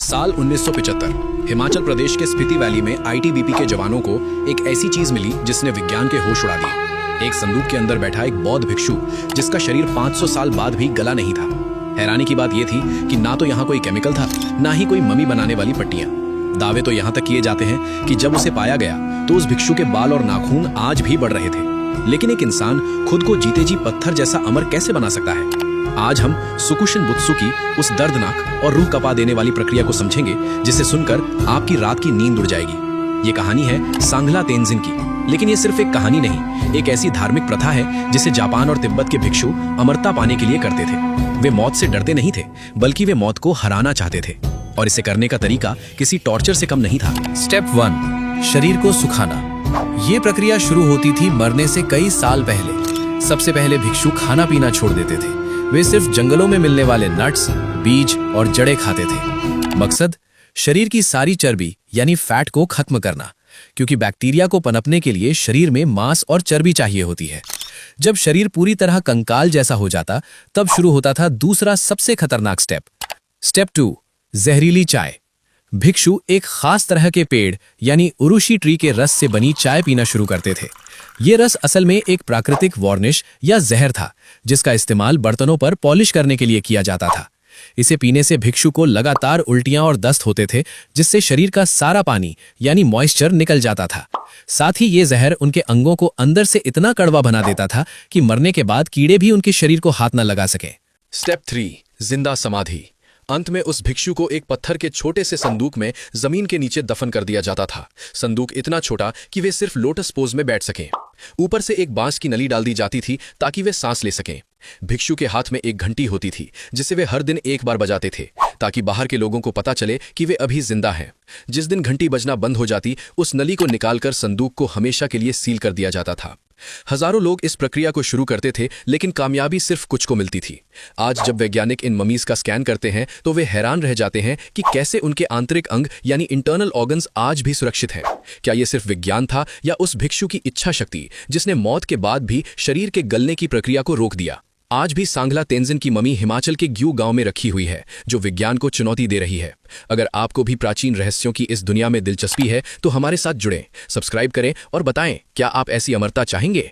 साल 1975 हिमाचल प्रदेश के स्पीति वैली में आईटीबीपी के जवानों को एक ऐसी चीज मिली जिसने विज्ञान के होश उड़ा दिए। एक संदूक के अंदर बैठा एक बौद्ध भिक्षु जिसका शरीर 500 साल बाद भी गला नहीं था। हैरानी की बात यह थी कि ना तो यहाँ कोई केमिकल था, ना ही कोई मम्मी बनाने वाली पट्टियां। दावे तो यहाँ तक किए जाते हैं कि जब उसे पाया गया तो उस भिक्षु के बाल और नाखून आज भी बढ़ रहे थे। लेकिन एक इंसान खुद को जीते जी पत्थर जैसा अमर कैसे बना सकता है? आज हम सुकुशिन बुत्सु की उस दर्दनाक और रूह कपा देने वाली प्रक्रिया को समझेंगे जिसे सुनकर आपकी रात की नींद उड़ जाएगी। ये कहानी है सांगला तेंजिन की, लेकिन ये सिर्फ एक कहानी नहीं, एक ऐसी धार्मिक प्रथा है जिसे जापान और तिब्बत के भिक्षु अमरता पाने के लिए करते थे। वे मौत से डरते नहीं थे, बल्कि वे मौत को हराना चाहते थे, और इसे करने का तरीका किसी टॉर्चर से कम नहीं था। स्टेप 1, शरीर को सुखाना। ये प्रक्रिया शुरू होती थी मरने से कई साल पहले। सबसे पहले भिक्षु खाना पीना छोड़ देते थे। वे सिर्फ जंगलों में मिलने वाले नट्स, बीज और जड़ें खाते थे। मकसद, शरीर की सारी चर्बी यानी फैट को खत्म करना, क्योंकि बैक्टीरिया को पनपने के लिए शरीर में मांस और चर्बी चाहिए होती है। जब शरीर पूरी तरह कंकाल जैसा हो जाता, तब शुरू होता था दूसरा सबसे खतरनाक स्टेप। स्टेप 2, जहरीली चाय। भिक्षु एक खास तरह के पेड़ यानी उरुशी ट्री के रस से बनी चाय पीना शुरू करते थे। ये रस असल में एक प्राकृतिक वार्निश या जहर था, जिसका इस्तेमाल बर्तनों पर पॉलिश करने के लिए किया जाता था। इसे पीने से भिक्षु को लगातार उल्टियां और दस्त होते थे, जिससे शरीर का सारा पानी यानी मॉइस्चर निकल जाता था। साथ ही ये जहर उनके अंगों को अंदर से इतना कड़वा बना देता था कि मरने के बाद कीड़े भी उनके शरीर को हाथ न लगा सके। स्टेप 3, जिंदा समाधि। अंत में उस भिक्षु को एक पत्थर के छोटे से संदूक में जमीन के नीचे दफन कर दिया जाता था। संदूक इतना छोटा कि वे सिर्फ लोटस पोज में बैठ सकें। ऊपर से एक बांस की नली डाल दी जाती थी ताकि वे सांस ले सकें। भिक्षु के हाथ में एक घंटी होती थी जिसे वे हर दिन एक बार बजाते थे, ताकि बाहर के लोगों को पता चले कि वे अभी जिंदा हैं। जिस दिन घंटी बजना बंद हो जाती, उस नली को निकालकर संदूक को हमेशा के लिए सील कर दिया जाता था। हजारों लोग इस प्रक्रिया को शुरू करते थे, लेकिन कामयाबी सिर्फ कुछ को मिलती थी। आज जब वैज्ञानिक इन ममीज का स्कैन करते हैं तो वे हैरान रह जाते हैं कि कैसे उनके आंतरिक अंग यानी इंटरनल ऑर्गन्स आज भी सुरक्षित हैं। क्या ये सिर्फ विज्ञान था या उस भिक्षु की इच्छा शक्ति जिसने मौत के बाद भी शरीर के गलने की प्रक्रिया को रोक दिया? आज भी सांगला तेंजिन की ममी हिमाचल के ग्यू गांव में रखी हुई है, जो विज्ञान को चुनौती दे रही है। अगर आपको भी प्राचीन रहस्यों की इस दुनिया में दिलचस्पी है तो हमारे साथ जुड़ें, सब्सक्राइब करें और बताएं, क्या आप ऐसी अमरता चाहेंगे?